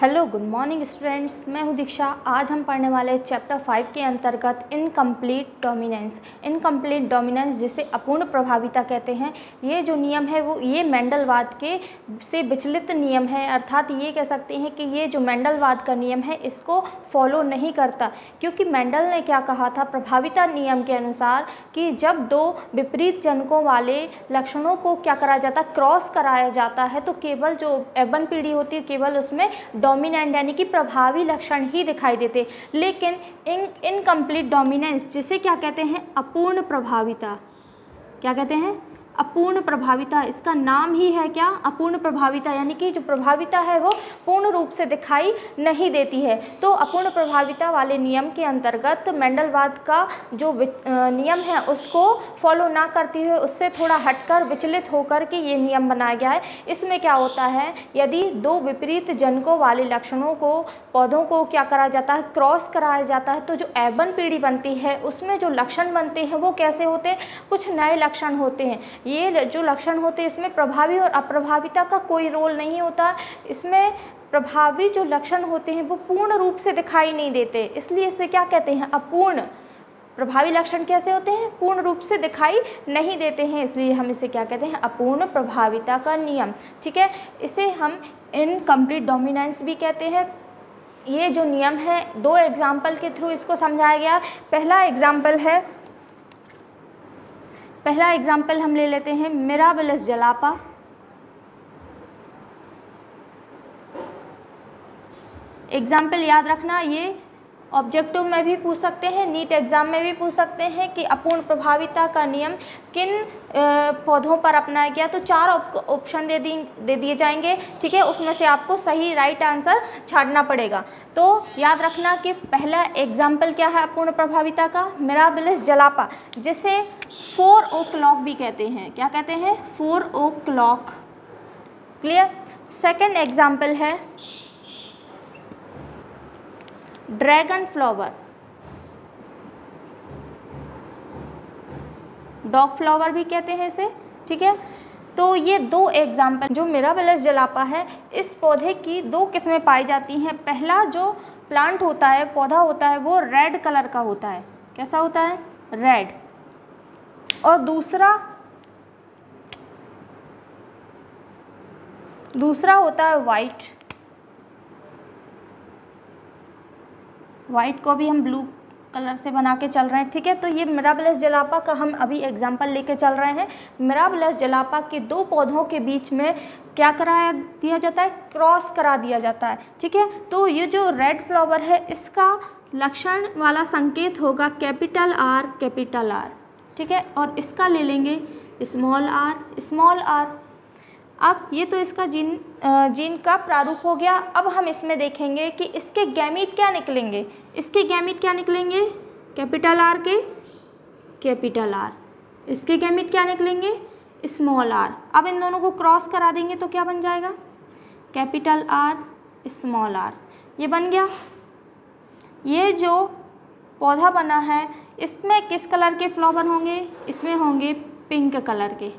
Hello good morning students, मैं हूं दीक्षा। आज हम पढ़ने वाले चैप्टर 5 के अंतर्गत इनकम्प्लीट डोमिनेंस। इनकम्प्लीट डोमिनेंस जिसे अपूर्ण प्रभाविता कहते हैं, ये जो नियम है वो ये मेंडलवाद के से विचलित नियम है। अर्थात ये कह सकते हैं कि ये जो मेंडलवाद का नियम है इसको फॉलो नहीं करता, क्योंकि मेंडल ने क्या कहा था प्रभाविता नियम के अनुसार कि जब दो विपरीत जनकों वाले लक्षणों को क्या करा जाता, क्रॉस कराया जाता है, तो केवल जो F1 पीढ़ी होती है केवल उसमें डोमिनेंट यानी कि प्रभावी लक्षण ही दिखाई देते। लेकिन इनकम्प्लीट डोमिनेंस जिसे क्या कहते हैं अपूर्ण प्रभाविता, क्या कहते हैं अपूर्ण प्रभाविता, इसका नाम ही है क्या अपूर्ण प्रभाविता, यानी कि जो प्रभाविता है वो पूर्ण रूप से दिखाई नहीं देती है। तो अपूर्ण प्रभाविता वाले नियम के अंतर्गत मेंडलवाद का जो नियम है उसको फॉलो ना करती हुए उससे थोड़ा हटकर विचलित होकर के ये नियम बनाया गया है। इसमें क्या होता है, यदि दो विपरीत जनकों वाले लक्षणों को पौधों को क्या करा जाता है क्रॉस कराया जाता है, तो जो F1 पीढ़ी बनती है उसमें जो लक्षण बनते हैं वो कैसे होते हैं, कुछ नए लक्षण होते हैं। ये जो लक्षण होते हैं इसमें प्रभावी और अप्रभाविता का कोई रोल नहीं होता। इसमें प्रभावी जो लक्षण होते हैं वो पूर्ण रूप से दिखाई नहीं देते, इसलिए इसे क्या कहते हैं अपूर्ण। प्रभावी लक्षण कैसे होते हैं, पूर्ण रूप से दिखाई नहीं देते हैं, इसलिए हम इसे क्या कहते हैं अपूर्ण प्रभाविता का नियम। ठीक है, इसे हम इनकम्प्लीट डोमिनेंस भी कहते हैं। ये जो नियम है दो एग्जाम्पल के थ्रू इसको समझाया गया। पहला एग्जाम्पल हम ले लेते हैं मिराबिलिस जलापा। एग्जाम्पल याद रखना, ये ऑब्जेक्टिव में भी पूछ सकते हैं, नीट एग्जाम में भी पूछ सकते हैं कि अपूर्ण प्रभाविता का नियम किन पौधों पर अपनाया गया। तो 4 ऑप्शन दे दिए जाएंगे। ठीक है, उसमें से आपको सही राइट आंसर छांटना पड़ेगा। तो याद रखना कि पहला एग्जाम्पल क्या है अपूर्ण प्रभाविता का, मिराबिलिस जलापा, जिसे 4 o'clock भी कहते हैं। क्या कहते हैं 4 o'clock। क्लियर। सेकेंड एग्जाम्पल है ड्रैगन फ्लावर, डॉग फ्लावर भी कहते हैं इसे। ठीक है, तो ये 2 एग्जाम्पल, जो मिराबिलिस जलापा है इस पौधे की 2 किस्में पाई जाती हैं। पहला जो प्लांट होता है, पौधा होता है, वो रेड कलर का होता है। कैसा होता है, रेड। और दूसरा होता है वाइट। वाइट को भी हम ब्लू कलर से बना के चल रहे हैं। ठीक है, तो ये मिराबिलिस जलापा का हम अभी एग्जाम्पल लेके चल रहे हैं। मिराबिलिस जलापा के 2 पौधों के बीच में क्या करा दिया जाता है, क्रॉस करा दिया जाता है। ठीक है, तो ये जो रेड फ्लावर है इसका लक्षण वाला संकेत होगा कैपिटल R, कैपिटल R। ठीक है, और इसका ले लेंगे स्मॉल r, स्मॉल r। अब ये तो इसका जीन का प्रारूप हो गया। अब हम इसमें देखेंगे कि इसके गैमीट क्या निकलेंगे। इसके गैमीट क्या निकलेंगे, कैपिटल R के कैपिटल R। इसके गैमीट क्या निकलेंगे, स्मॉल r। अब इन दोनों को क्रॉस करा देंगे तो क्या बन जाएगा, कैपिटल R, स्मॉल r। ये बन गया। ये जो पौधा बना है इसमें किस कलर के फ्लावर होंगे, इसमें होंगे पिंक कलर के।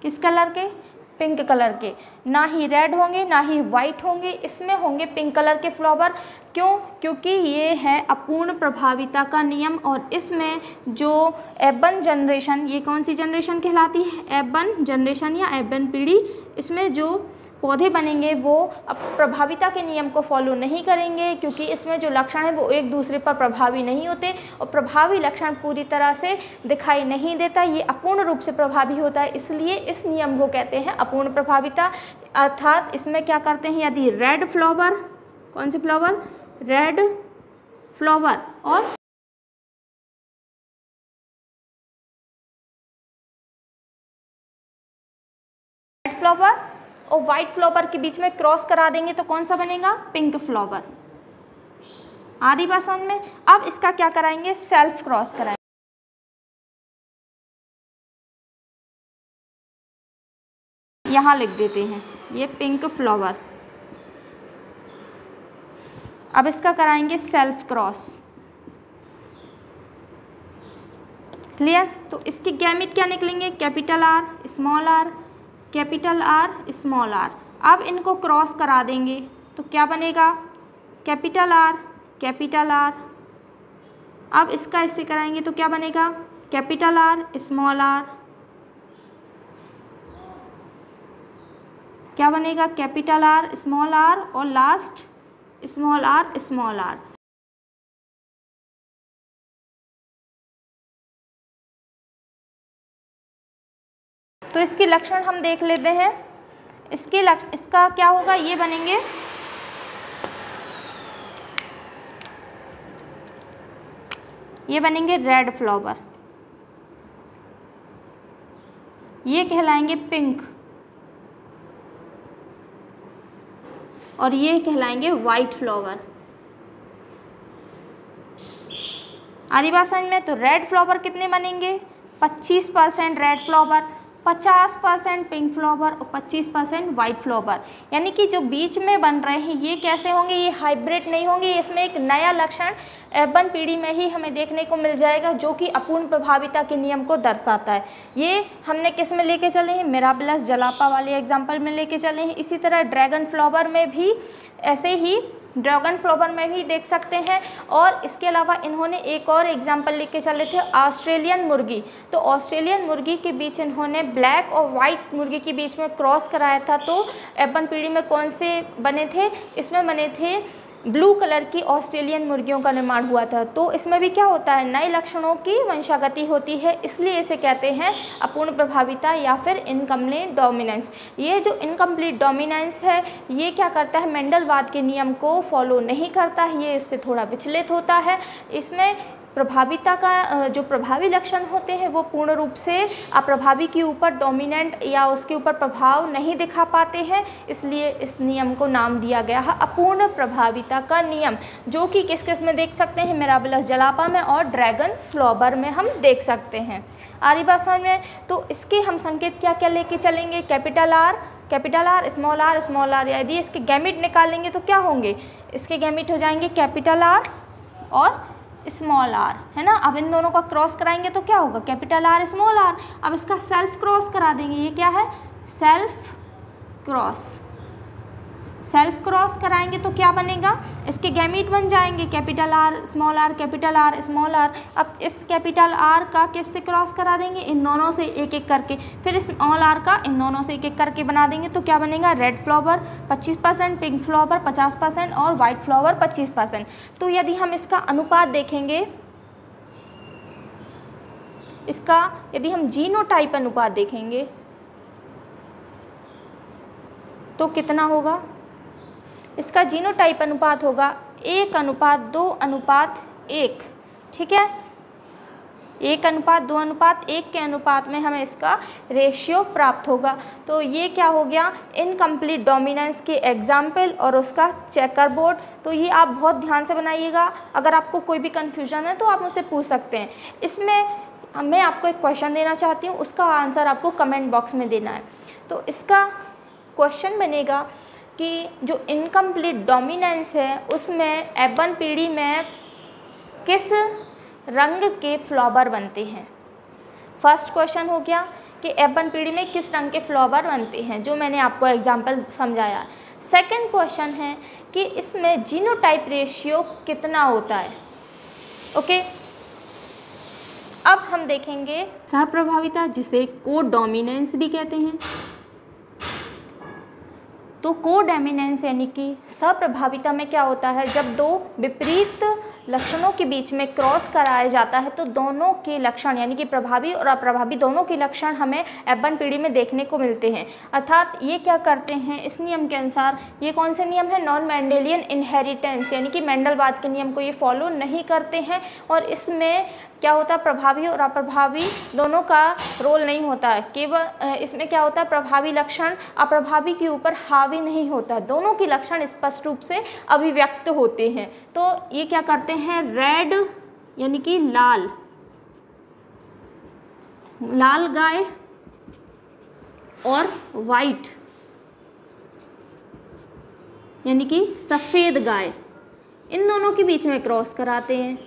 किस कलर के, पिंक कलर के। ना ही रेड होंगे ना ही वाइट होंगे, इसमें होंगे पिंक कलर के फ्लावर। क्यों, क्योंकि ये है अपूर्ण प्रभाविता का नियम। और इसमें जो F1 जनरेशन, ये कौन सी जनरेशन कहलाती है, F1 जनरेशन या F1 पीढ़ी, इसमें जो पौधे बनेंगे वो अब प्रभाविता के नियम को फॉलो नहीं करेंगे, क्योंकि इसमें जो लक्षण है वो एक दूसरे पर प्रभावी नहीं होते और प्रभावी लक्षण पूरी तरह से दिखाई नहीं देता, ये अपूर्ण रूप से प्रभावी होता है। इसलिए इस नियम को कहते हैं अपूर्ण प्रभाविता। अर्थात इसमें क्या करते हैं, यदि रेड फ्लावर, कौन सी फ्लावर, रेड फ्लावर और रेड फ्लावर और वाइट फ्लावर के बीच में क्रॉस करा देंगे तो कौन सा बनेगा, पिंक फ्लावर। आ रही बात समझ में। अब इसका क्या कराएंगे, सेल्फ क्रॉस कराएंगे। यहाँ लिख देते हैं ये पिंक फ्लावर। अब इसका कराएंगे सेल्फ क्रॉस। क्लियर। तो इसके गैमीट क्या निकलेंगे, capital R, small r, capital R, small r। अब इनको क्रॉस करा देंगे तो क्या बनेगा, कैपिटल आर, कैपिटल आर। अब इसका इससे कराएंगे तो क्या बनेगा, कैपिटल आर स्मॉल आर, क्या बनेगा, कैपिटल आर स्मॉल आर और last small R small R. तो इसके लक्षण हम देख लेते हैं। इसका क्या होगा, ये बनेंगे, ये बनेंगे रेड फ्लावर, ये कहलाएंगे पिंक और ये कहलाएंगे वाइट फ्लावर। आ रही बात समझ में? तो रेड फ्लावर कितने बनेंगे, 25% रेड फ्लावर, 50% पिंक फ्लावर और 25% वाइट फ्लावर। यानी कि जो बीच में बन रहे हैं ये कैसे होंगे, ये हाइब्रिड नहीं होंगे। इसमें एक नया लक्षण F1 पीढ़ी में ही हमें देखने को मिल जाएगा जो कि अपूर्ण प्रभाविता के नियम को दर्शाता है। ये हमने किस में लेके चले हैं, मिराबिलस जलापा वाले एग्जाम्पल में लेके चले हैं। इसी तरह ड्रैगन फ्लावर में भी ऐसे ही, ड्रैगन फ्लावर में भी देख सकते हैं। और इसके अलावा इन्होंने एक और एग्जाम्पल लेके चले थे, ऑस्ट्रेलियन मुर्गी। तो ऑस्ट्रेलियन मुर्गी के बीच इन्होंने ब्लैक और वाइट मुर्गी के बीच में क्रॉस कराया था। तो F1 पीढ़ी में कौन से बने थे, इसमें बने थे ब्लू कलर की ऑस्ट्रेलियन मुर्गियों का निर्माण हुआ था। तो इसमें भी क्या होता है, नए लक्षणों की वंशागति होती है, इसलिए इसे कहते हैं अपूर्ण प्रभाविता या फिर इनकम्प्लीट डोमिनेंस। ये जो इनकम्प्लीट डोमिनेंस है ये क्या करता है, मेंडलवाद के नियम को फॉलो नहीं करता है, ये इससे थोड़ा विचलित होता है। इसमें प्रभाविता का जो प्रभावी लक्षण होते हैं वो पूर्ण रूप से अप्रभावी के ऊपर डोमिनेंट या उसके ऊपर प्रभाव नहीं दिखा पाते हैं, इसलिए इस नियम को नाम दिया गया है अपूर्ण प्रभाविता का नियम, जो कि किस किस में देख सकते हैं, मिराबिलस जलापा में और ड्रैगन फ्लावर में हम देख सकते हैं। आ रही बात समझ में? तो इसके हम संकेत क्या क्या लेके चलेंगे, कैपिटल आर स्मॉल आर। यदि इसके गैमिट निकालेंगे तो क्या होंगे, इसके गैमिट हो जाएंगे कैपिटल आर और स्मॉल आर, है ना। अब इन दोनों का क्रॉस कराएंगे तो क्या होगा, कैपिटल आर स्मॉल आर। अब इसका सेल्फ क्रॉस करा देंगे, ये क्या है, सेल्फ क्रॉस कराएंगे तो क्या बनेगा, इसके गैमीट बन जाएंगे capital R small R, capital R small R. अब इस कैपिटल आर का किससे क्रॉस करा देंगे, इन दोनों से एक एक करके, फिर स्मॉल आर का इन दोनों से एक एक करके बना देंगे तो क्या बनेगा, रेड फ्लावर 25%, पिंक फ्लावर 50% और वाइट फ्लावर 25%। तो यदि हम इसका अनुपात देखेंगे, इसका यदि हम जीनोटाइप अनुपात देखेंगे तो कितना होगा, इसका जीनोटाइप अनुपात होगा 1:2:1। ठीक है, 1:2:1 के अनुपात में हमें इसका रेशियो प्राप्त होगा। तो ये क्या हो गया, इनकम्प्लीट डोमिनेंस के एग्जाम्पल और उसका चेकर बोर्ड। तो ये आप बहुत ध्यान से बनाइएगा, अगर आपको कोई भी कन्फ्यूजन है तो आप मुझसे पूछ सकते हैं। इसमें मैं आपको एक क्वेश्चन देना चाहती हूँ, उसका आंसर आपको कमेंट बॉक्स में देना है। तो इसका क्वेश्चन बनेगा कि जो इनकम्प्लीट डोमिनेंस है उसमें F1 पीढ़ी में किस रंग के फ्लावर बनते हैं। फर्स्ट क्वेश्चन हो गया कि F1 पीढ़ी में किस रंग के फ्लावर बनते हैं, जो मैंने आपको एग्जांपल समझाया। सेकंड क्वेश्चन है कि इसमें जीनोटाइप रेशियो कितना होता है। ओके, अब हम देखेंगे सहप्रभाविता, जिसे को डोमिनेंस भी कहते हैं। तो कोडोमिनेंस यानी कि सप्रभाविता में क्या होता है, जब दो विपरीत लक्षणों के बीच में क्रॉस कराया जाता है तो दोनों के लक्षण यानी कि प्रभावी और अप्रभावी दोनों के लक्षण हमें F1 पीढ़ी में देखने को मिलते हैं। अर्थात ये क्या करते हैं, इस नियम के अनुसार, ये कौन से नियम है, नॉन मेंडेलियन इनहेरिटेंस यानी कि मेंडलवाद के नियम को ये फॉलो नहीं करते हैं। और इसमें क्या होता है, प्रभावी और अप्रभावी दोनों का रोल नहीं होता है, केवल इसमें क्या होता है, प्रभावी लक्षण अप्रभावी के ऊपर हावी नहीं होता, दोनों के लक्षण स्पष्ट रूप से अभिव्यक्त होते हैं। तो ये क्या करते हैं, रेड यानी कि लाल गाय और वाइट यानी कि सफ़ेद गाय, इन दोनों के बीच में क्रॉस कराते हैं।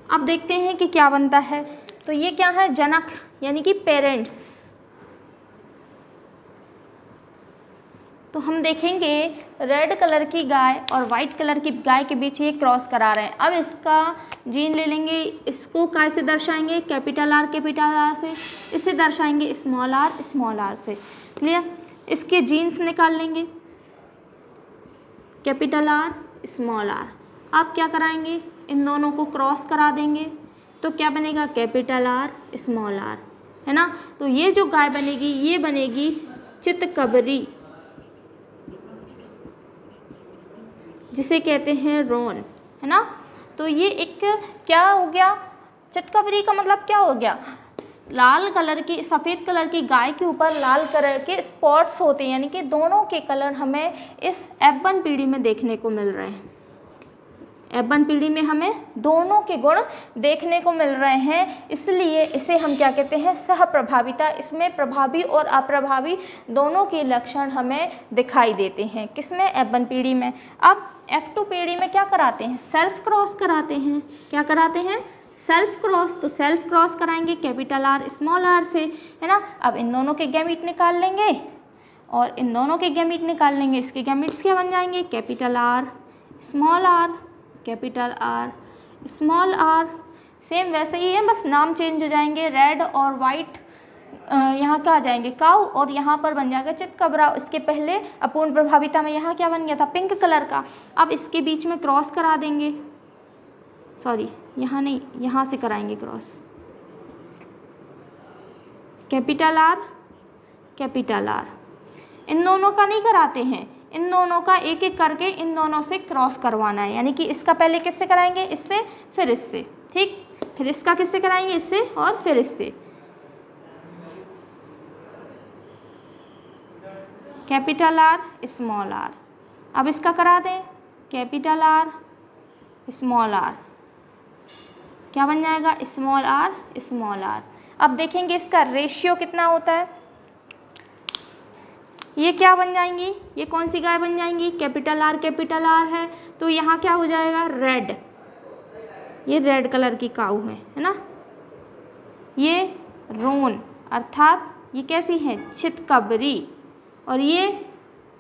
अब देखते हैं कि क्या बनता है। तो ये क्या है, जनक यानी कि पेरेंट्स। तो हम देखेंगे रेड कलर की गाय और वाइट कलर की गाय के बीच ये क्रॉस करा रहे हैं। अब इसका जीन ले लेंगे, इसको काय से दर्शाएंगे, कैपिटल आर से, इसे दर्शाएंगे स्मॉल आर से। क्लियर? इसके जीन्स निकाल लेंगे, कैपिटल आर स्मॉल आर। आप क्या कराएंगे, इन दोनों को क्रॉस करा देंगे तो क्या बनेगा, कैपिटल आर स्मॉल आर, है ना। तो ये जो गाय बनेगी ये बनेगी चितकबरी, जिसे कहते हैं रोन, है ना। तो ये एक क्या हो गया, चितकबरी का मतलब क्या हो गया, लाल कलर की, सफ़ेद कलर की गाय के ऊपर लाल कलर के स्पॉट्स होते हैं, यानी कि दोनों के कलर हमें इस F1 पीढ़ी में देखने को मिल रहे हैं। F1 पीढ़ी में हमें दोनों के गुण देखने को मिल रहे हैं, इसलिए इसे हम क्या कहते हैं, सहप्रभाविता। इसमें प्रभावी और अप्रभावी दोनों के लक्षण हमें दिखाई देते हैं। किसमें, F1 पीढ़ी में। अब F2 पीढ़ी में क्या कराते हैं, सेल्फ क्रॉस कराते हैं। क्या कराते हैं, सेल्फ क्रॉस। तो सेल्फ क्रॉस कराएंगे कैपिटल आर स्मॉल आर से, है ना। अब इन दोनों के गैमीट निकाल लेंगे और इन दोनों के गैमीट निकाल लेंगे। इसके गैमीट्स क्या बन जाएंगे, capital R small R, capital R small R. Same वैसे ही है, बस नाम चेंज हो जाएंगे। रेड और वाइट यहाँ क्या आ जाएंगे, काऊ, और यहाँ पर बन जाएगा चितकबरा। इसके पहले अपूर्ण प्रभाविता में यहाँ क्या बन गया था, पिंक कलर का। अब इसके बीच में क्रॉस करा देंगे, सॉरी यहाँ नहीं, यहाँ से कराएंगे cross, capital R capital R. इन दोनों का नहीं कराते हैं, इन दोनों का एक एक करके इन दोनों से क्रॉस करवाना है। यानी कि इसका पहले किससे कराएंगे, इससे, फिर इससे, ठीक। फिर इसका किससे कराएंगे, इससे, और फिर इससे। Capital R small R. अब इसका करा दें, कैपिटल आर स्मॉल आर, क्या बन जाएगा, स्मॉल आर स्मॉल आर। अब देखेंगे इसका रेशियो कितना होता है। ये क्या बन जाएंगी, ये कौन सी गाय बन जाएंगी, कैपिटल आर है, तो यहाँ क्या हो जाएगा, रेड। ये रेड कलर की काऊ है ना। ये रोन अर्थात ये कैसी है, चितकबरी। और ये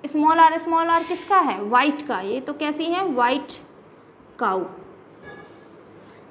स्मॉल आर किसका है, वाइट का। ये तो कैसी है, वाइट काऊ।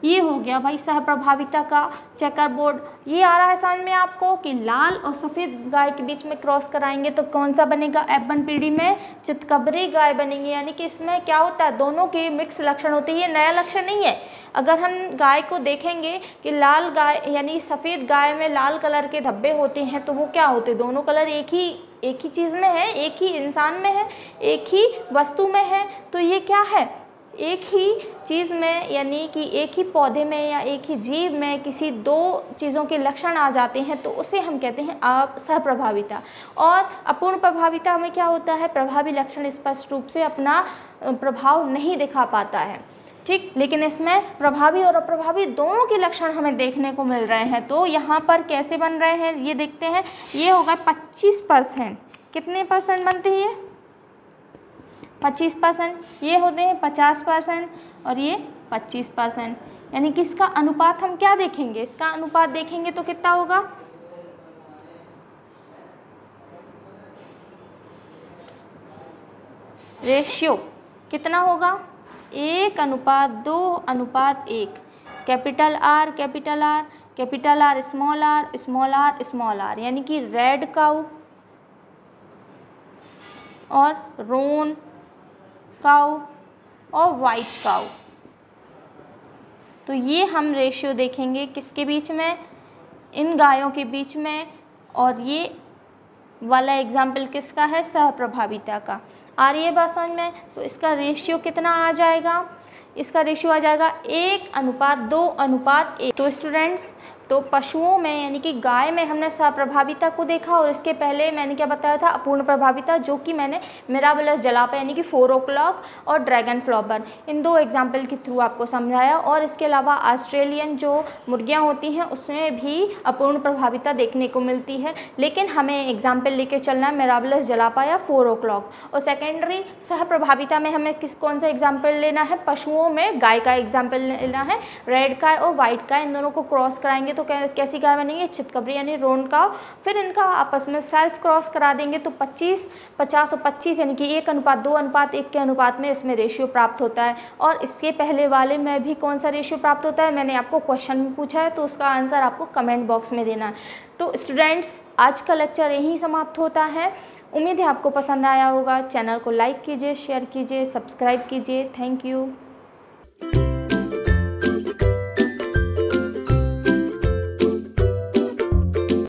ये हो गया भाई सहप्रभाविता का चेकर बोर्ड। ये आ रहा है समझ में आपको कि लाल और सफ़ेद गाय के बीच में क्रॉस कराएंगे तो कौन सा बनेगा, F1 पीढ़ी में चितकबरी गाय बनेंगी। यानी कि इसमें क्या होता है, दोनों की मिक्स लक्षण होती है, ये नया लक्षण नहीं है। अगर हम गाय को देखेंगे कि लाल गाय यानी सफ़ेद गाय में लाल कलर के धब्बे होते हैं तो वो क्या होते हैं, दोनों कलर एक ही चीज़ में है, एक ही इंसान में है, एक ही वस्तु में है। तो ये क्या है, एक ही चीज़ में, यानी कि एक ही पौधे में या एक ही जीव में किसी दो चीज़ों के लक्षण आ जाते हैं तो उसे हम कहते हैं सहप्रभाविता। और अपूर्ण प्रभाविता में क्या होता है, प्रभावी लक्षण स्पष्ट रूप से अपना प्रभाव नहीं दिखा पाता है, ठीक। लेकिन इसमें प्रभावी और अप्रभावी दोनों के लक्षण हमें देखने को मिल रहे हैं। तो यहाँ पर कैसे बन रहे हैं ये देखते हैं। ये होगा 25%। कितने परसेंट बनते हैं ये, 25%। ये होते हैं 50% और ये 25%। यानी कि इसका अनुपात हम क्या देखेंगे, इसका अनुपात देखेंगे तो कितना होगा, रेशियो कितना होगा, 1:2:1। कैपिटल आर स्मॉल आर, यानी कि रेड काऊ और रोन काऊ और वाइट काऊ। तो ये हम रेशियो देखेंगे किसके बीच में, इन गायों के बीच में। और ये वाला एग्जाम्पल किसका है, सहप्रभाविता का। आ रही है बात समझ में। तो इसका रेशियो कितना आ जाएगा, इसका रेशियो आ जाएगा 1:2:1। तो स्टूडेंट्स, तो पशुओं में यानी कि गाय में हमने सहप्रभाविता को देखा और इसके पहले मैंने क्या बताया था, अपूर्ण प्रभाविता, जो कि मैंने मिराबलस जलापा यानी कि 4 o'clock और ड्रैगन फ्लॉवर, इन 2 एग्जाम्पल के थ्रू आपको समझाया। और इसके अलावा ऑस्ट्रेलियन जो मुर्गियां होती हैं उसमें भी अपूर्ण प्रभाविता देखने को मिलती है। लेकिन हमें एग्जाम्पल लेके चलना है मिराबलस जलापा या 4 o'clock। और सेकेंडरी सहप्रभाविता में हमें कौन सा एग्जाम्पल लेना है, पशुओं में गाय का एग्जाम्पल लेना है, रेड गाय और वाइट गाय, इन दोनों को क्रॉस कराएंगे तो कैसी गाय बनेंगी, चितकबरी यानी रोन काव। फिर इनका आपस में सेल्फ क्रॉस करा देंगे तो 25, 50 और 25 यानी कि 1:2:1 के अनुपात में इसमें रेशियो प्राप्त होता है। और इसके पहले वाले में भी कौन सा रेशियो प्राप्त होता है, मैंने आपको क्वेश्चन में पूछा है, तो उसका आंसर आपको कमेंट बॉक्स में देना है। तो स्टूडेंट्स, आज का लेक्चर यहीं समाप्त होता है। उम्मीद है आपको पसंद आया होगा। चैनल को लाइक कीजिए, शेयर कीजिए, सब्सक्राइब कीजिए। Thank you.